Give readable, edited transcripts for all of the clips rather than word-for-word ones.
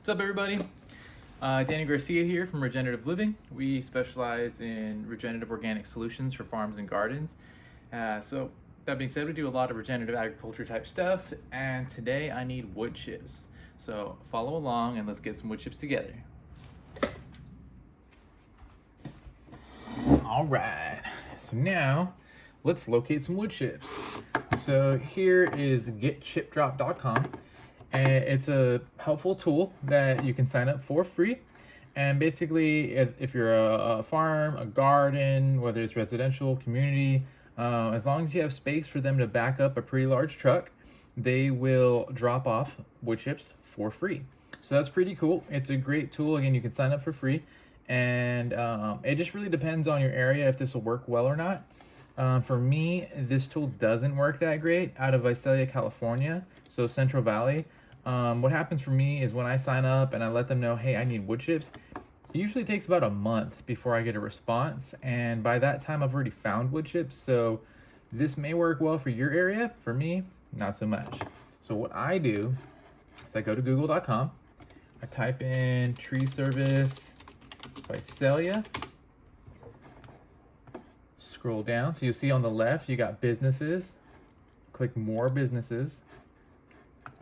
What's up, everybody? Danny Garcia here from Regenerative Living. We specialize in regenerative organic solutions for farms and gardens. So that being said, we do a lot of regenerative agriculture type stuff, and today I need wood chips. So follow along and let's get some wood chips together. All right, so now let's locate some wood chips. So here is getchipdrop.com. And it's a helpful tool that you can sign up for free. And basically, if you're a farm, a garden, whether it's residential, community, as long as you have space for them to back up a pretty large truck, they will drop off wood chips for free. So that's pretty cool. It's a great tool. Again, you can sign up for free. And it just really depends on your area if this will work well or not. For me, this tool doesn't work that great out of Visalia, California, so Central Valley. What happens for me is when I sign up and I let them know, hey, I need wood chips, it usually takes about a month before I get a response. And by that time, I've already found wood chips. So this may work well for your area. For me, not so much. So what I do is I go to google.com. I type in tree service Visalia. Scroll down. So you'll see on the left, you got businesses. Click more businesses.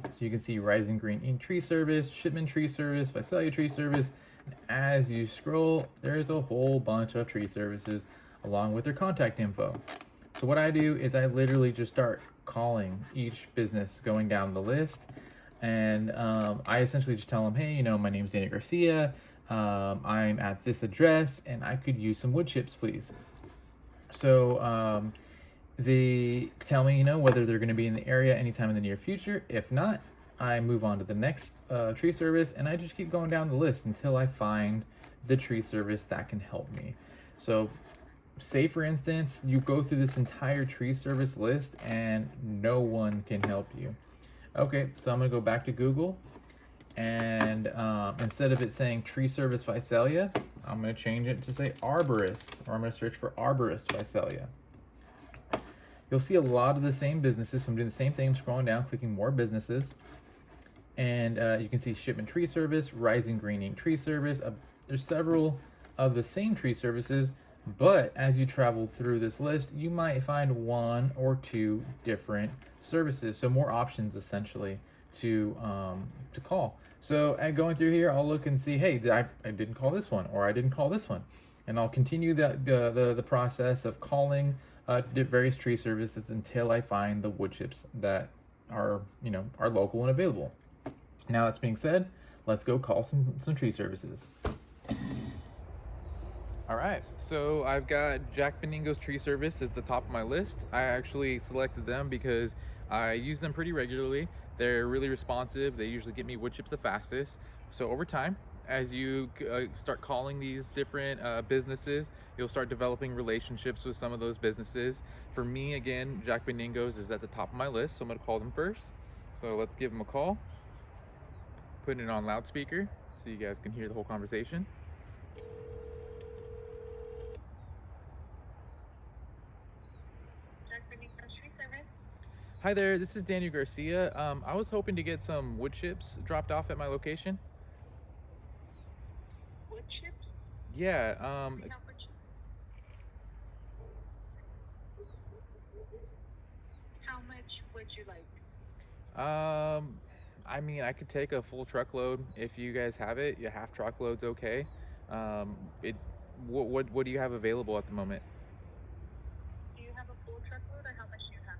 So you can see Rising Green Ink Tree Service, Shipment Tree Service, Visalia Tree Service. And as you scroll, there's a whole bunch of tree services along with their contact info. So what I do is I literally just start calling each business going down the list. And I essentially just tell them, hey, you know, my name's Danny Garcia. I'm at this address and I could use some wood chips, please. So they tell me, you know, whether they're going to be in the area anytime in the near future. If not, I move on to the next tree service, and I just keep going down the list until I find the tree service that can help me. So say, for instance, you go through this entire tree service list and no one can help you. Okay, so I'm going to go back to Google, and instead of it saying tree service Visalia, I'm going to change it to say arborist, or I'm going to search for arborist Visalia. You'll see a lot of the same businesses. So I'm doing the same thing. I'm scrolling down, clicking more businesses. And you can see Shipment Tree Service, Rising Green Ink Tree Service. There's several of the same tree services, but as you travel through this list, you might find one or two different services. So more options essentially to call. So going through here, I'll look and see, hey, I didn't call this one, or I didn't call this one. And I'll continue the process of calling various tree services until I find the wood chips that are local and available. Now that's being said, let's go call some tree services. All right, so I've got Jack Beningo's Tree Service as the top of my list. I actually selected them because I use them pretty regularly. They're really responsive. They usually get me wood chips the fastest. So over time, as you start calling these different businesses, you'll start developing relationships with some of those businesses. For me, again, Jack Beningo's is at the top of my list, so I'm gonna call them first. So let's give them a call. Putting it on loudspeaker so you guys can hear the whole conversation. Jack Beningo's Tree Service. Hi there, this is Daniel Garcia. I was hoping to get some wood chips dropped off at my location. Wood chips? Yeah, We have wood chips. How much would you like? I mean, I could take a full truckload if you guys have it. Yeah, half truckload's okay. What do you have available at the moment? Do you have a full truckload, or how much do you have?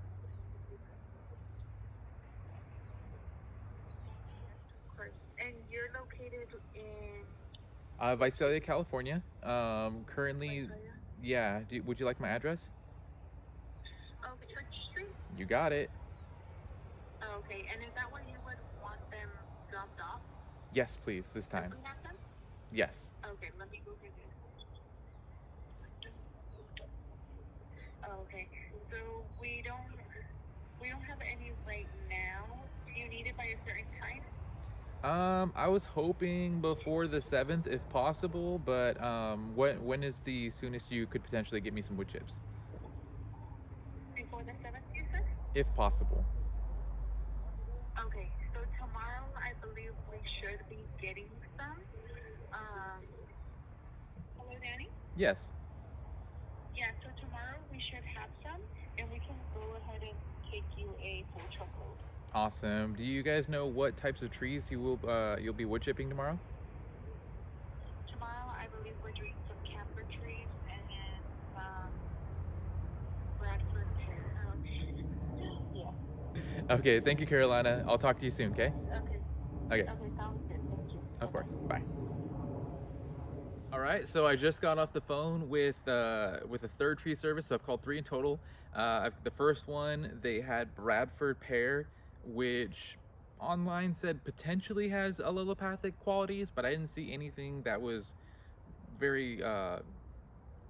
Of course. And you're located in Visalia, California. Currently, Visalia? yeah. Would you like my address? Oh, Church Street? You got it. Oh, okay. And is that where you would want them dropped off? Yes, please, this time. If we have them? Yes. Okay, let me go through this. Oh, okay. So we don't have any right now. Do you need it by a certain time? I was hoping before the 7th if possible, but when is the soonest you could potentially get me some wood chips? Before the 7th, you said? If possible. Okay, so tomorrow I believe we should be getting some. Hello, Danny? Yes. Yeah, so tomorrow we should have some, and we can go ahead and take you a full truckload. Awesome. Do you guys know what types of trees you'll be wood chipping tomorrow? Tomorrow, I believe we're doing some camphor trees and then some Bradford pear. Yeah. Okay, thank you, Carolina. I'll talk to you soon, okay? Okay. Okay. Okay, sounds good. Thank you. Of course. Bye. All right, so I just got off the phone with a third tree service. So I've called 3 in total. The first one, they had Bradford pear, which online said potentially has allelopathic qualities, but I didn't see anything that was very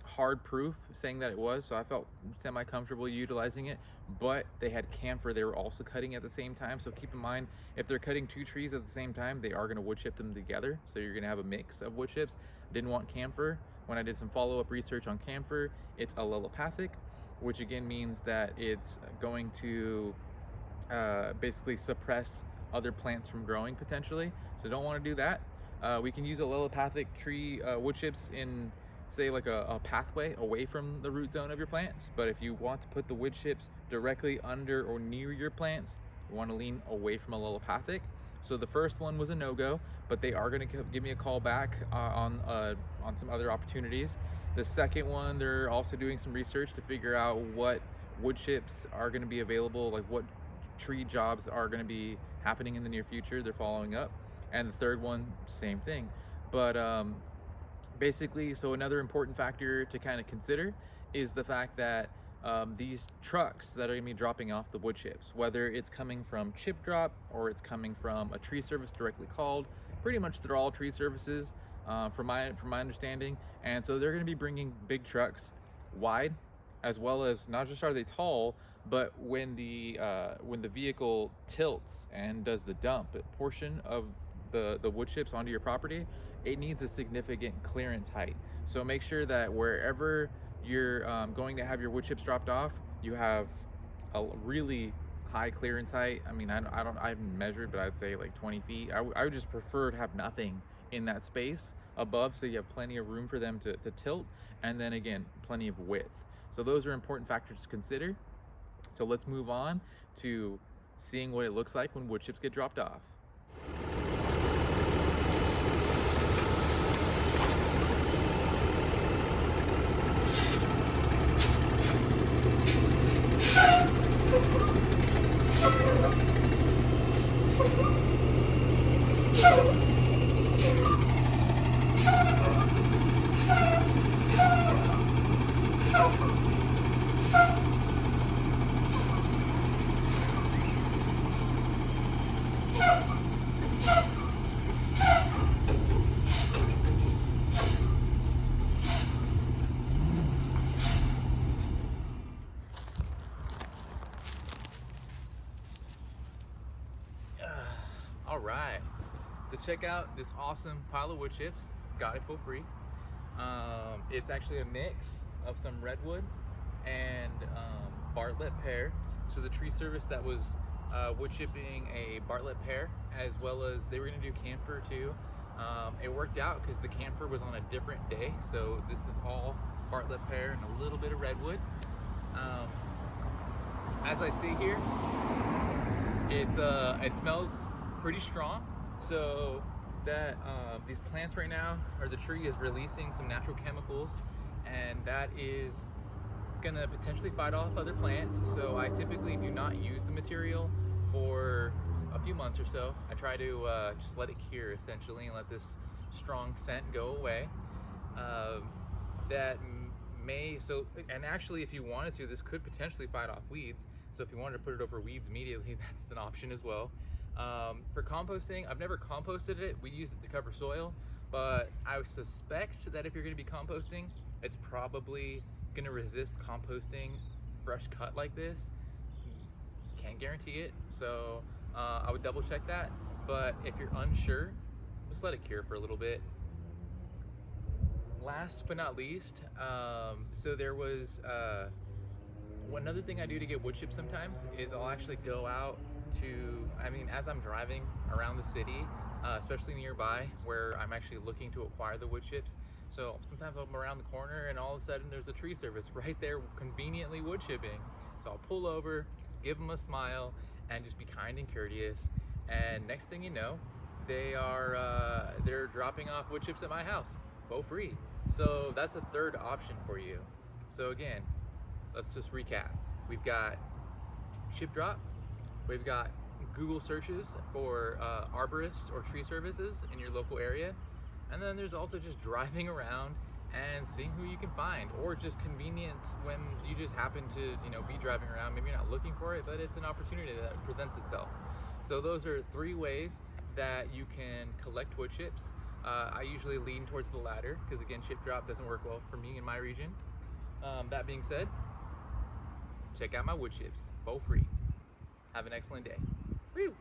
hard proof saying that it was, so I felt semi-comfortable utilizing it. But they had camphor they were also cutting at the same time, so keep in mind, if they're cutting 2 trees at the same time, they are going to wood chip them together, so you're going to have a mix of wood chips. Didn't want camphor. When I did some follow-up research on camphor, it's allelopathic, which again means that it's going to basically suppress other plants from growing potentially, so don't want to do that. We can use allelopathic tree wood chips in, say, like a pathway away from the root zone of your plants, but if you want to put the wood chips directly under or near your plants, you want to lean away from allelopathic. So the first one was a no-go, but they are going to give me a call back on some other opportunities. The second one, they're also doing some research to figure out what wood chips are going to be available, like what tree jobs are going to be happening in the near future. They're following up. And the third one, same thing. But basically, so another important factor to kind of consider is the fact that these trucks that are going to be dropping off the wood chips, whether it's coming from Chip Drop or it's coming from a tree service directly called, pretty much they're all tree services from my understanding. And so they're going to be bringing big trucks, wide, as well as not just are they tall, but when the vehicle tilts and does the dump portion of the wood chips onto your property, it needs a significant clearance height. So make sure that wherever you're going to have your wood chips dropped off, you have a really high clearance height. I mean, I haven't measured, but I'd say like 20 feet. I would just prefer to have nothing in that space above, so you have plenty of room for them to tilt, and then again, plenty of width. So those are important factors to consider. So let's move on to seeing what it looks like when wood chips get dropped off. All right, so check out this awesome pile of wood chips. Got it for free. It's actually a mix of some redwood and Bartlett pear. So the tree service that was wood chipping a Bartlett pear, as well as they were going to do camphor too. It worked out because the camphor was on a different day, so this is all Bartlett pear and a little bit of redwood. As I see here, it smells pretty strong, so that these plants right now, or the tree is releasing some natural chemicals, and that is gonna potentially fight off other plants. So I typically do not use the material for a few months or so. I try to just let it cure essentially and let this strong scent go away. And actually, if you wanted to, this could potentially fight off weeds. So if you wanted to put it over weeds immediately, that's an option as well. For composting, I've never composted it. We use it to cover soil, but I suspect that if you're going to be composting, it's probably going to resist composting fresh cut like this. Can't guarantee it, so I would double check that. But if you're unsure, just let it cure for a little bit. Last but not least, so there was another thing I do to get wood chips sometimes is I'll actually go out to, as I'm driving around the city, especially nearby where I'm actually looking to acquire the wood chips. So sometimes I'm around the corner and all of a sudden there's a tree service right there conveniently wood chipping. So I'll pull over, give them a smile, and just be kind and courteous. And next thing you know, they're dropping off wood chips at my house for free. So that's a third option for you. So again, let's just recap. We've got chip drop, we've got Google searches for arborists or tree services in your local area, and then there's also just driving around and seeing who you can find, or just convenience when you just happen to be driving around. Maybe you're not looking for it, but it's an opportunity that presents itself. So those are 3 ways that you can collect wood chips. I usually lean towards the latter because again, chip drop doesn't work well for me in my region. That being said, check out my wood chips for free. Have an excellent day. Woo!